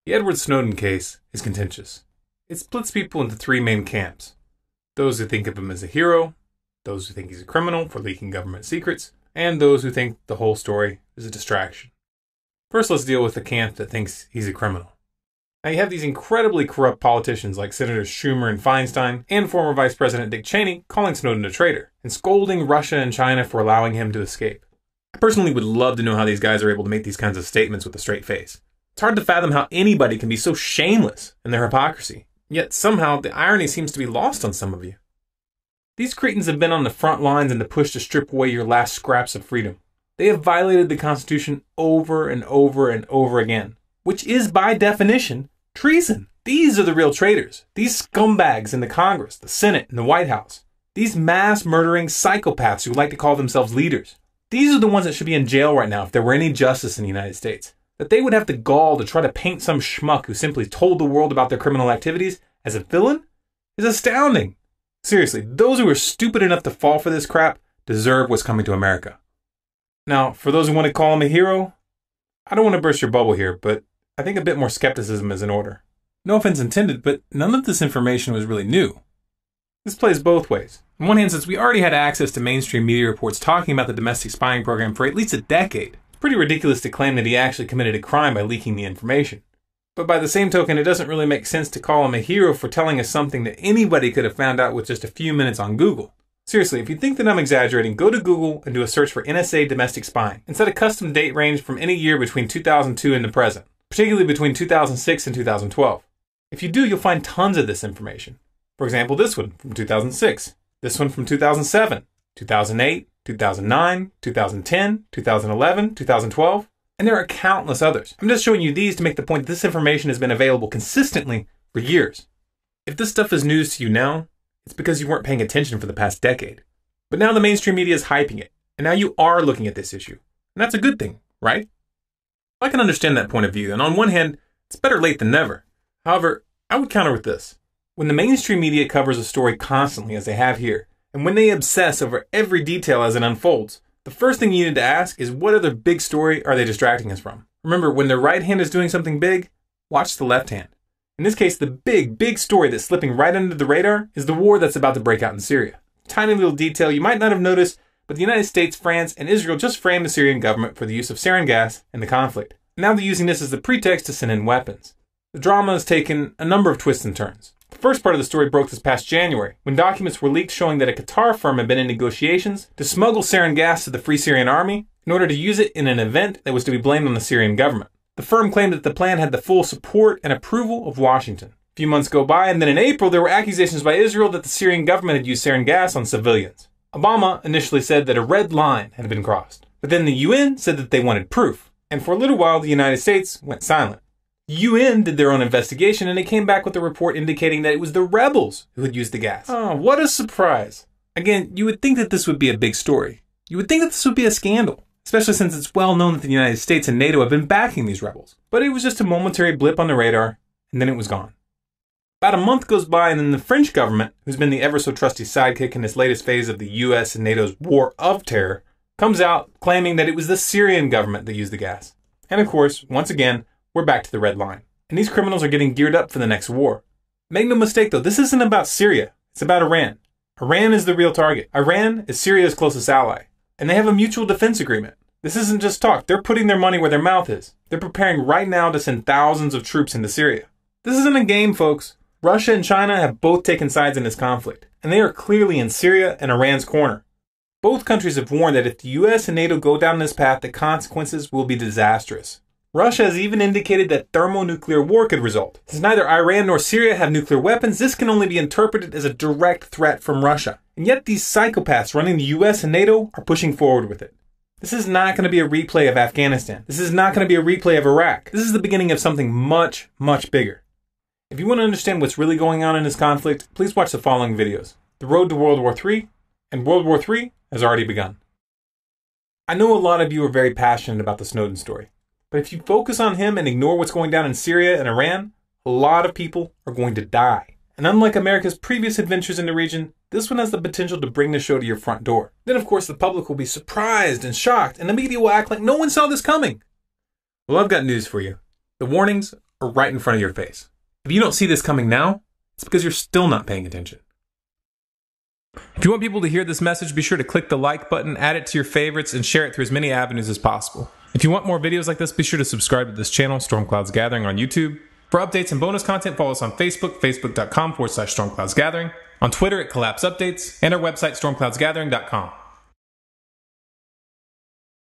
The Edward Snowden case is contentious. It splits people into three main camps. Those who think of him as a hero, those who think he's a criminal for leaking government secrets, and those who think the whole story is a distraction. First, let's deal with the camp that thinks he's a criminal. Now, you have these incredibly corrupt politicians like Senators Schumer and Feinstein and former Vice President Dick Cheney calling Snowden a traitor and scolding Russia and China for allowing him to escape. I personally would love to know how these guys are able to make these kinds of statements with a straight face. It's hard to fathom how anybody can be so shameless in their hypocrisy. Yet somehow the irony seems to be lost on some of you. These cretins have been on the front lines in the push to strip away your last scraps of freedom. They have violated the Constitution over and over and over again, which is by definition treason. These are the real traitors. These scumbags in the Congress, the Senate, and the White House. These mass murdering psychopaths who like to call themselves leaders. These are the ones that should be in jail right now if there were any justice in the United States. That they would have the gall to try to paint some schmuck who simply told the world about their criminal activities as a villain is astounding. Seriously, those who are stupid enough to fall for this crap deserve what's coming to America. Now, for those who want to call him a hero, I don't want to burst your bubble here, but I think a bit more skepticism is in order. No offense intended, but none of this information was really new. This plays both ways. On one hand, since we already had access to mainstream media reports talking about the domestic spying program for at least a decade, it's pretty ridiculous to claim that he actually committed a crime by leaking the information. But by the same token, it doesn't really make sense to call him a hero for telling us something that anybody could have found out with just a few minutes on Google. Seriously, if you think that I'm exaggerating, go to Google and do a search for NSA domestic spying and set a custom date range from any year between 2002 and the present, particularly between 2006 and 2012. If you do, you'll find tons of this information. For example, this one from 2006, this one from 2007, 2008, 2009, 2010, 2011, 2012, and there are countless others. I'm just showing you these to make the point that this information has been available consistently for years. If this stuff is news to you now, it's because you weren't paying attention for the past decade. But now the mainstream media is hyping it, and now you are looking at this issue. And that's a good thing, right? I can understand that point of view, and on one hand, it's better late than never. However, I would counter with this. When the mainstream media covers a story constantly, as they have here, and when they obsess over every detail as it unfolds, the first thing you need to ask is what other big story are they distracting us from? Remember, when their right hand is doing something big, watch the left hand. In this case, the big story that's slipping right under the radar is the war that's about to break out in Syria. Tiny little detail you might not have noticed, but the United States, France, and Israel just framed the Syrian government for the use of sarin gas in the conflict. Now they're using this as the pretext to send in weapons. The drama has taken a number of twists and turns. The first part of the story broke this past January, when documents were leaked showing that a Qatar firm had been in negotiations to smuggle sarin gas to the Free Syrian Army in order to use it in an event that was to be blamed on the Syrian government. The firm claimed that the plan had the full support and approval of Washington. A few months go by, and then in April there were accusations by Israel that the Syrian government had used sarin gas on civilians. Obama initially said that a red line had been crossed, but then the UN said that they wanted proof, and for a little while the United States went silent. The UN did their own investigation, and they came back with a report indicating that it was the rebels who had used the gas. Oh, what a surprise. Again, you would think that this would be a big story. You would think that this would be a scandal, especially since it's well known that the United States and NATO have been backing these rebels. But it was just a momentary blip on the radar, and then it was gone. About a month goes by, and then the French government, who's been the ever-so-trusty sidekick in this latest phase of the US and NATO's war of terror, comes out claiming that it was the Syrian government that used the gas. And of course, once again, we're back to the red line. And these criminals are getting geared up for the next war. Make no mistake though, this isn't about Syria. It's about Iran. Iran is the real target. Iran is Syria's closest ally. And they have a mutual defense agreement. This isn't just talk. They're putting their money where their mouth is. They're preparing right now to send thousands of troops into Syria. This isn't a game, folks. Russia and China have both taken sides in this conflict. And they are clearly in Syria and Iran's corner. Both countries have warned that if the US and NATO go down this path, the consequences will be disastrous. Russia has even indicated that thermonuclear war could result. Since neither Iran nor Syria have nuclear weapons, this can only be interpreted as a direct threat from Russia. And yet these psychopaths running the US and NATO are pushing forward with it. This is not going to be a replay of Afghanistan. This is not going to be a replay of Iraq. This is the beginning of something much, much bigger. If you want to understand what's really going on in this conflict, please watch the following videos. The Road to World War III and World War III has already begun. I know a lot of you are very passionate about the Snowden story. But if you focus on him and ignore what's going down in Syria and Iran, a lot of people are going to die. And unlike America's previous adventures in the region, this one has the potential to bring the show to your front door. Then of course the public will be surprised and shocked, and the media will act like no one saw this coming. Well, I've got news for you. The warnings or right in front of your face. If you don't see this coming now, it's because you're still not paying attention. If you want people to hear this message, be sure to click the like button, add it to your favorites, and share it through as many avenues as possible. If you want more videos like this, be sure to subscribe to this channel, Storm Clouds Gathering, on YouTube. For updates and bonus content, follow us on Facebook, facebook.com/StormCloudsGathering, on Twitter at Collapse Updates, and our website, stormcloudsgathering.com.